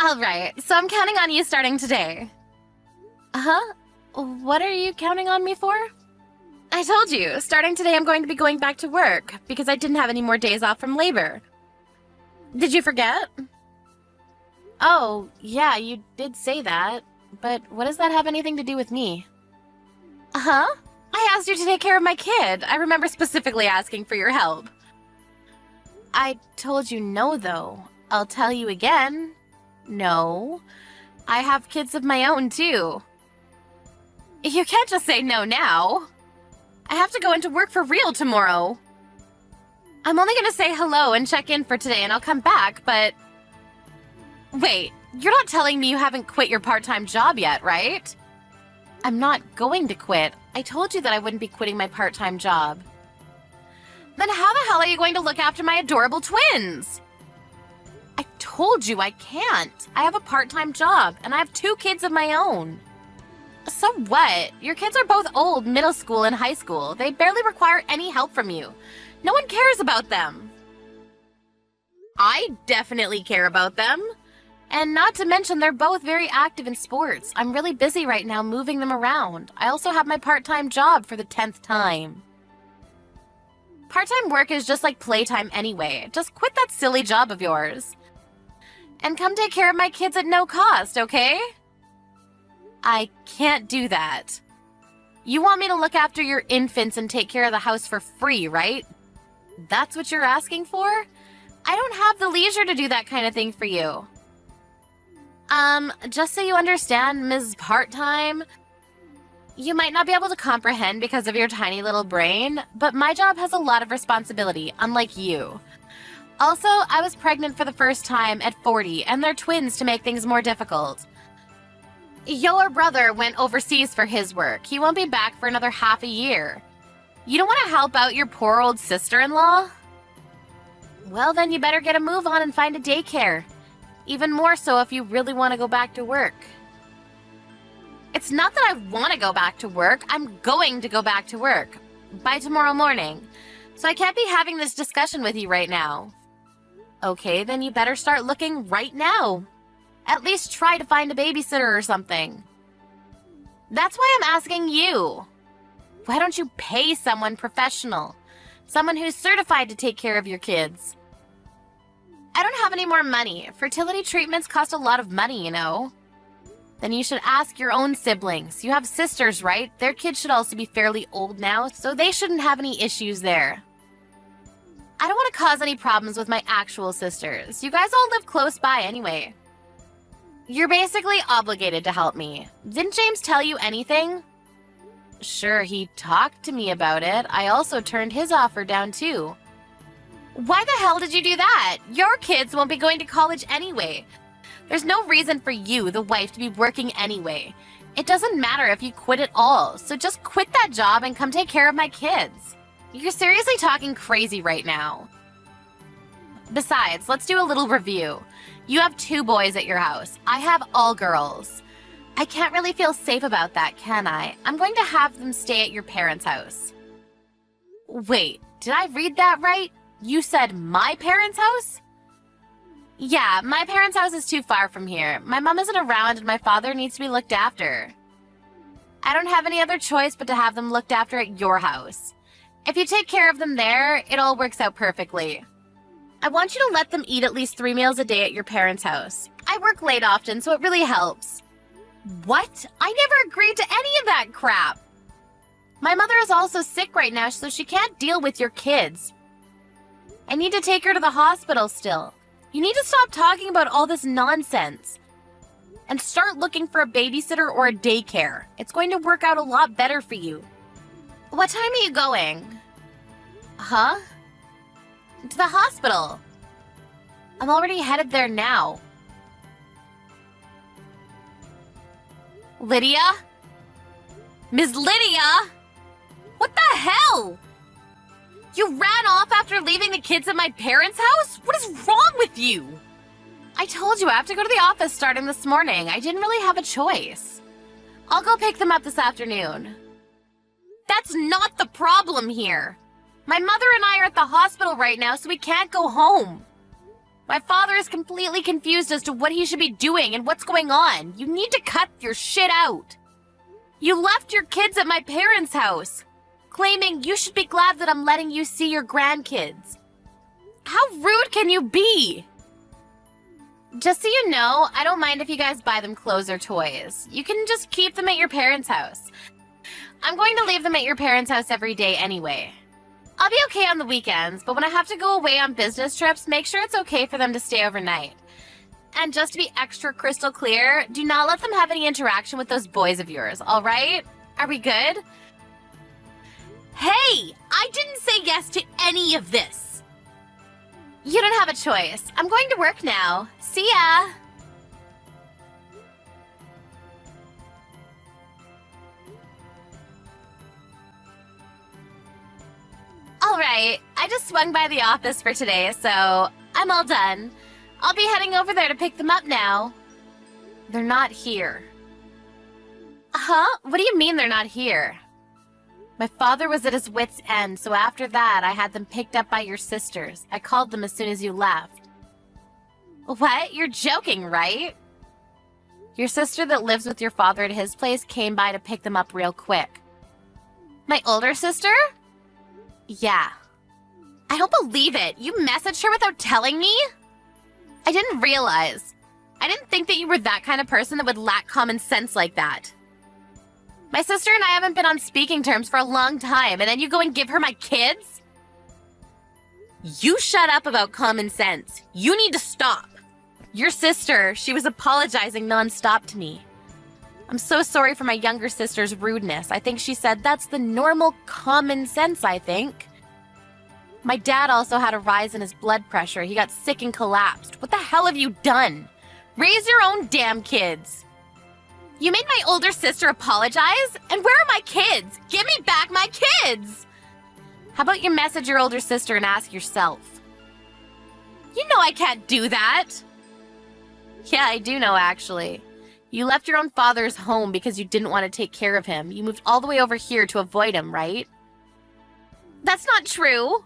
Alright, so I'm counting on you starting today. Huh? What are you counting on me for? I told you, starting today I'm going to be going back to work, because I didn't have any more days off from labor. Did you forget? Oh, yeah, you did say that, but what does that have anything to do with me? Huh? I asked you to take care of my kid. I remember specifically asking for your help. I told you no, though. I'll tell you again. No. I have kids of my own, too. You can't just say no now. I have to go into work for real tomorrow. I'm only gonna say hello and check in for today and I'll come back, but... Wait, you're not telling me you haven't quit your part-time job yet, right? I'm not going to quit. I told you that I wouldn't be quitting my part-time job. Then how the hell are you going to look after my adorable twins? I told you I can't. I have a part-time job and I have 2 kids of my own. So what? Your kids are both old, middle school and high school. They barely require any help from you. No one cares about them. I definitely care about them. And not to mention, they're both very active in sports. I'm really busy right now moving them around. I also have my part-time job for the 10th time. Part-time work is just like playtime anyway. Just quit that silly job of yours. And come take care of my kids at no cost, okay? I can't do that. You want me to look after your infants and take care of the house for free, right? That's what you're asking for? I don't have the leisure to do that kind of thing for you. Just so you understand, Ms. Part-Time, you might not be able to comprehend because of your tiny little brain, but my job has a lot of responsibility, unlike you. Also, I was pregnant for the first time at 40, and they're twins to make things more difficult. Your brother went overseas for his work. He won't be back for another half a year. You don't want to help out your poor old sister-in-law? Well, then you better get a move on and find a daycare. Even more so if you really want to go back to work. It's not that I want to go back to work. I'm going to go back to work by tomorrow morning. So I can't be having this discussion with you right now. Okay, then you better start looking right now. At least try to find a babysitter or something. That's why I'm asking you. Why don't you pay someone professional? Someone who's certified to take care of your kids. I don't have any more money. Fertility treatments cost a lot of money, you know. Then you should ask your own siblings. You have sisters, right? Their kids should also be fairly old now, so they shouldn't have any issues there. I don't want to cause any problems with my actual sisters. You guys all live close by anyway. You're basically obligated to help me. Didn't James tell you anything? Sure, he talked to me about it. I also turned his offer down too. Why the hell did you do that? Your kids won't be going to college anyway. There's no reason for you, the wife, to be working anyway. It doesn't matter if you quit at all, so just quit that job and come take care of my kids. You're seriously talking crazy right now. Besides, let's do a little review. You have 2 boys at your house. I have all girls. I can't really feel safe about that, can I? I'm going to have them stay at your parents' house. Wait, did I read that right? You said my parents' house? Yeah, my parents' house is too far from here. My mom isn't around and my father needs to be looked after. I don't have any other choice but to have them looked after at your house. If you take care of them there, it all works out perfectly. I want you to let them eat at least 3 meals a day at your parents' house. I work late often, so it really helps. What? I never agreed to any of that crap. My mother is also sick right now, so she can't deal with your kids. I need to take her to the hospital still. You need to stop talking about all this nonsense and start looking for a babysitter or a daycare. It's going to work out a lot better for you. What time are you going? Huh? To the hospital. I'm already headed there now. Lydia? Ms. Lydia? What the hell? You ran off after leaving the kids at my parents' house? What is wrong with you? I told you I have to go to the office starting this morning. I didn't really have a choice. I'll go pick them up this afternoon. That's not the problem here. My mother and I are at the hospital right now, so we can't go home. My father is completely confused as to what he should be doing and what's going on. You need to cut your shit out. You left your kids at my parents' house, claiming you should be glad that I'm letting you see your grandkids. How rude can you be? Just so you know, I don't mind if you guys buy them clothes or toys. You can just keep them at your parents' house. I'm going to leave them at your parents' house every day anyway. I'll be okay on the weekends, but when I have to go away on business trips, make sure it's okay for them to stay overnight. And just to be extra crystal clear, do not let them have any interaction with those boys of yours, all right? Are we good? Hey, I didn't say yes to any of this. You don't have a choice. I'm going to work now. See ya. Alright, I just swung by the office for today, so I'm all done. I'll be heading over there to pick them up now. They're not here. Huh? What do you mean they're not here? My father was at his wit's end, so after that, I had them picked up by your sisters. I called them as soon as you left. What? You're joking, right? Your sister that lives with your father at his place came by to pick them up real quick. My older sister? Yeah. I don't believe it. You messaged her without telling me? I didn't realize. I didn't think that you were that kind of person that would lack common sense like that. My sister and I haven't been on speaking terms for a long time, and then you go and give her my kids? You shut up about common sense. You need to stop. Your sister, she was apologizing nonstop to me. I'm so sorry for my younger sister's rudeness. I think she said that's the normal common sense, I think. My dad also had a rise in his blood pressure. He got sick and collapsed. What the hell have you done? Raise your own damn kids. You made my older sister apologize? And where are my kids? Give me back my kids! How about you message your older sister and ask yourself? You know I can't do that. Yeah, I do know, actually. You left your own father's home because you didn't want to take care of him. You moved all the way over here to avoid him, right? That's not true.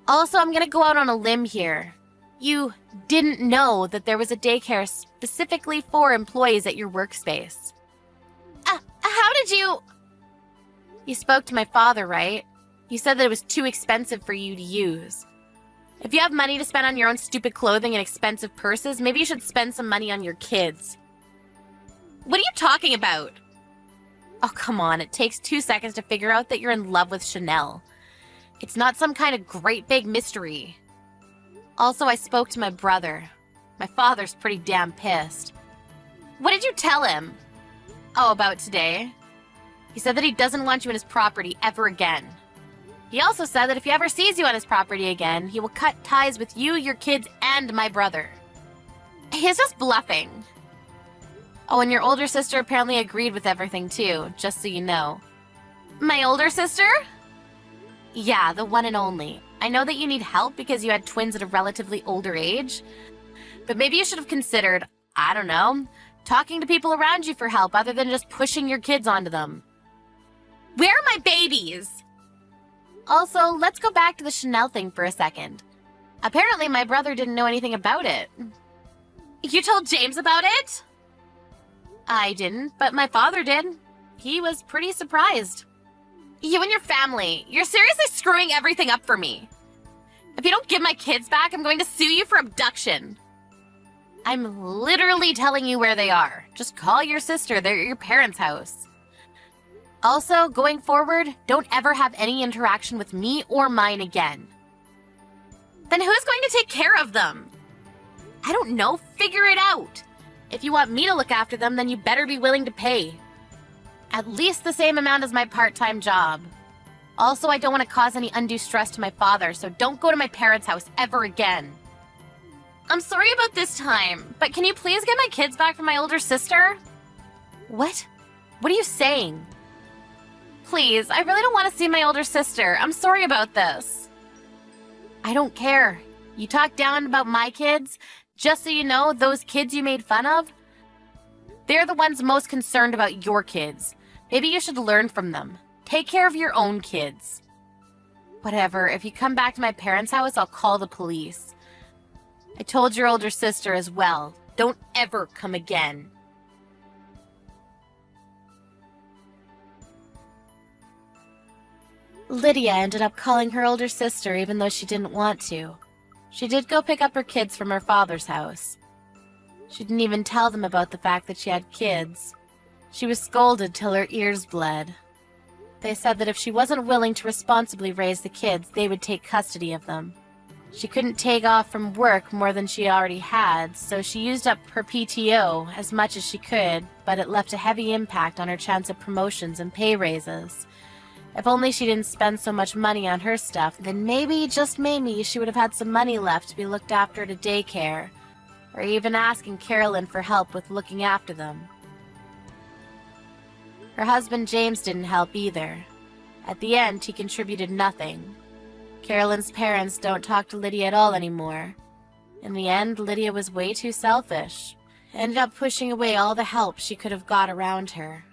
Also, I'm gonna go out on a limb here. You didn't know that there was a daycare specifically for employees at your workspace. How did you... You spoke to my father, right? You said that it was too expensive for you to use. If you have money to spend on your own stupid clothing and expensive purses, maybe you should spend some money on your kids. What are you talking about? Oh, come on. It takes 2 seconds to figure out that you're in love with Chanel. It's not some kind of great big mystery. Also, I spoke to my brother. My father's pretty damn pissed. What did you tell him? Oh, about today? He said that he doesn't want you in his property ever again. He also said that if he ever sees you on his property again, he will cut ties with you, your kids, and my brother. He's just bluffing. Oh, and your older sister apparently agreed with everything too, just so you know. My older sister? Yeah, the one and only. I know that you need help because you had twins at a relatively older age, but maybe you should have considered, I don't know, talking to people around you for help other than just pushing your kids onto them. Where are my babies? Also, let's go back to the Chanel thing for a second. Apparently my brother didn't know anything about it. You told James about it? I didn't, but my father did. He was pretty surprised. You and your family, you're seriously screwing everything up for me. If you don't give my kids back, I'm going to sue you for abduction. I'm literally telling you where they are. Just call your sister. They're at your parents' house. Also, going forward, don't ever have any interaction with me or mine again. Then who's going to take care of them? I don't know. Figure it out. If you want me to look after them, then you better be willing to pay. At least the same amount as my part-time job. Also, I don't want to cause any undue stress to my father, so don't go to my parents' house ever again. I'm sorry about this time, but can you please get my kids back from my older sister? What? What are you saying? Please, I really don't want to see my older sister. I'm sorry about this. I don't care. You talk down about my kids. Just so you know, those kids you made fun of, they're the ones most concerned about your kids. Maybe you should learn from them. Take care of your own kids. Whatever, if you come back to my parents' house, I'll call the police. I told your older sister as well. Don't ever come again. Lydia ended up calling her older sister even though she didn't want to. She did go pick up her kids from her father's house. She didn't even tell them about the fact that she had kids. She was scolded till her ears bled. They said that if she wasn't willing to responsibly raise the kids, they would take custody of them. She couldn't take off from work more than she already had, so she used up her PTO as much as she could, but it left a heavy impact on her chance of promotions and pay raises. If only she didn't spend so much money on her stuff, then maybe, just maybe, she would have had some money left to be looked after at a daycare, or even asking Carolyn for help with looking after them. Her husband James didn't help either. At the end, he contributed nothing. Carolyn's parents don't talk to Lydia at all anymore. In the end, Lydia was way too selfish. Ended up pushing away all the help she could have got around her.